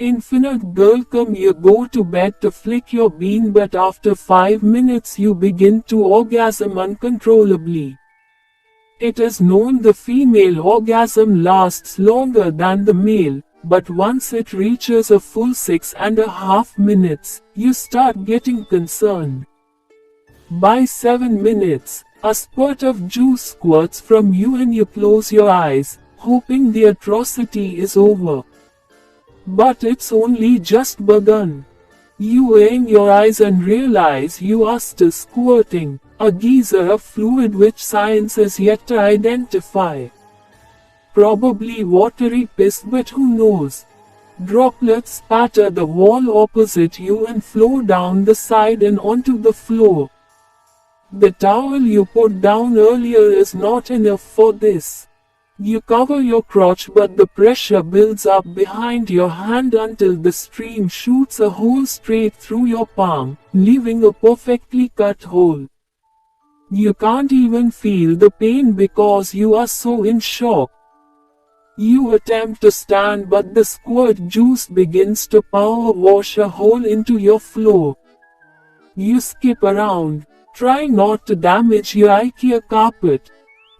Infinite girlcam, you go to bed to flick your bean, but after 5 minutes you begin to orgasm uncontrollably. It is known the female orgasm lasts longer than the male, but once it reaches a full 6.5 minutes, you start getting concerned. By 7 minutes, a spurt of juice squirts from you and you close your eyes, hoping the atrocity is over. But it's only just begun. You aim your eyes and realize you are still squirting, a geyser of fluid which science has yet to identify. Probably watery piss, but who knows? Droplets spatter the wall opposite you and flow down the side and onto the floor. The towel you put down earlier is not enough for this. You cover your crotch, but the pressure builds up behind your hand until the stream shoots a hole straight through your palm, leaving a perfectly cut hole. You can't even feel the pain because you are so in shock. You attempt to stand, but the squirt juice begins to power wash a hole into your floor. You skip around, trying not to damage your IKEA carpet.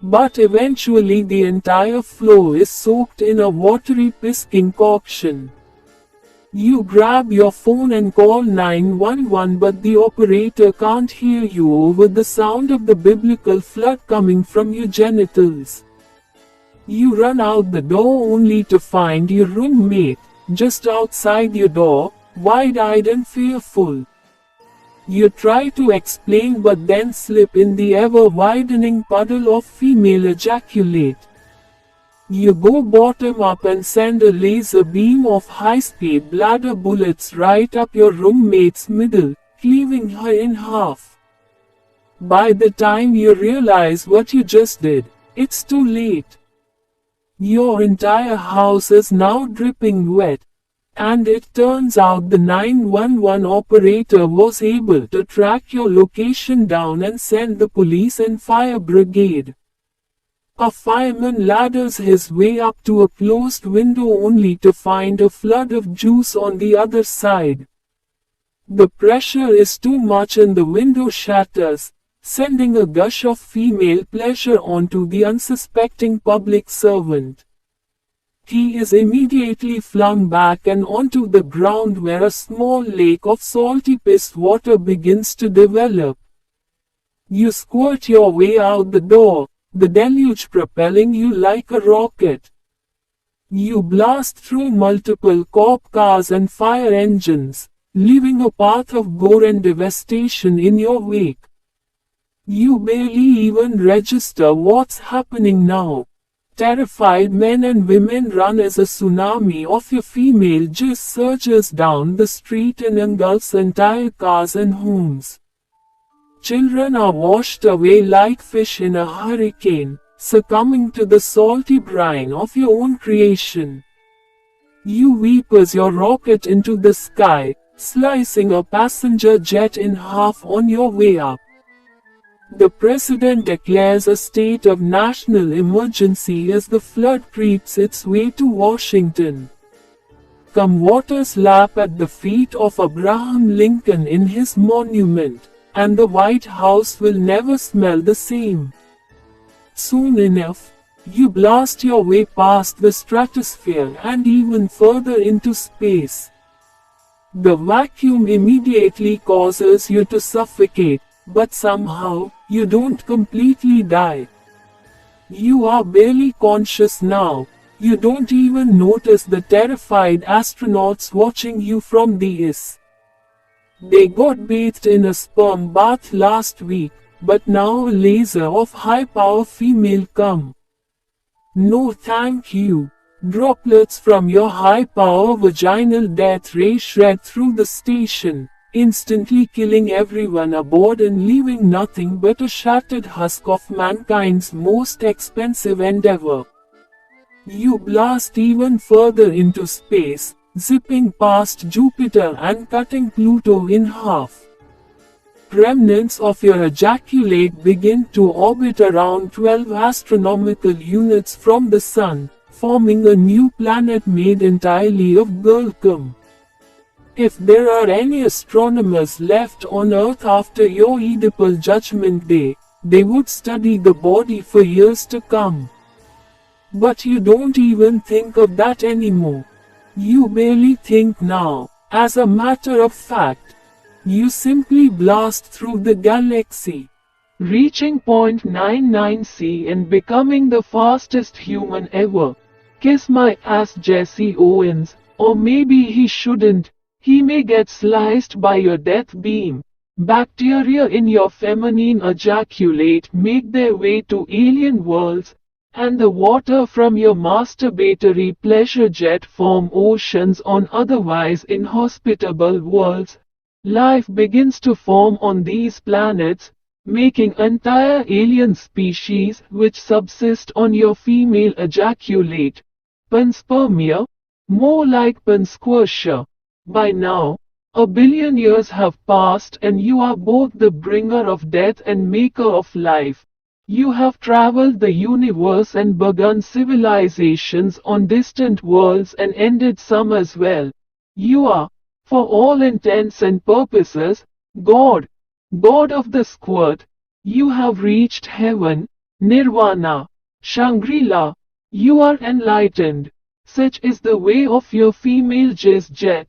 But eventually the entire floor is soaked in a watery piss concoction. You grab your phone and call 911, but the operator can't hear you over the sound of the biblical flood coming from your genitals. You run out the door only to find your roommate just outside your door, wide-eyed and fearful. You try to explain, but then slip in the ever-widening puddle of female ejaculate. You go bottom up and send a laser beam of high-speed bladder bullets right up your roommate's middle, cleaving her in half. By the time you realize what you just did, it's too late. Your entire house is now dripping wet. And it turns out the 911 operator was able to track your location down and send the police and fire brigade. A fireman ladders his way up to a closed window only to find a flood of juice on the other side. The pressure is too much and the window shatters, sending a gush of female pleasure onto the unsuspecting public servant. He is immediately flung back and onto the ground, where a small lake of salty piss water begins to develop. You squirt your way out the door, the deluge propelling you like a rocket. You blast through multiple cop cars and fire engines, leaving a path of gore and devastation in your wake. You barely even register what's happening now. Terrified men and women run as a tsunami of your female jizz surges down the street and engulfs entire cars and homes. Children are washed away like fish in a hurricane, succumbing to the salty brine of your own creation. You weep as you rocket into the sky, slicing a passenger jet in half on your way up. The president declares a state of national emergency as the flood creeps its way to Washington. Come waters lap at the feet of Abraham Lincoln in his monument, and the White House will never smell the same. Soon enough, you blast your way past the stratosphere and even further into space. The vacuum immediately causes you to suffocate, but somehow, you don't completely die. You are barely conscious now. You don't even notice the terrified astronauts watching you from the ISS. They got bathed in a sperm bath last week, but now a laser of high-power female cum. No thank you. Droplets from your high-power vaginal death ray shred through the station, instantly killing everyone aboard and leaving nothing but a shattered husk of mankind's most expensive endeavor. You blast even further into space, zipping past Jupiter and cutting Pluto in half. Remnants of your ejaculate begin to orbit around 12 astronomical units from the Sun, forming a new planet made entirely of girlcam. If there are any astronomers left on Earth after your Oedipal judgment day, they would study the body for years to come. But you don't even think of that anymore. You barely think now. As a matter of fact, you simply blast through the galaxy, reaching point 99 and becoming the fastest human ever. Kiss my ass, Jesse Owens. Or maybe he shouldn't. He may get sliced by your death beam. Bacteria in your feminine ejaculate make their way to alien worlds, and the water from your masturbatory pleasure jet form oceans on otherwise inhospitable worlds. Life begins to form on these planets, making entire alien species which subsist on your female ejaculate. Panspermia? More like pansquirtia. By now, 1 billion years have passed and you are both the bringer of death and maker of life. You have traveled the universe and begun civilizations on distant worlds and ended some as well. You are, for all intents and purposes, God. God of the squirt. You have reached heaven, Nirvana, Shangri-La. You are enlightened. Such is the way of your female jizz jet.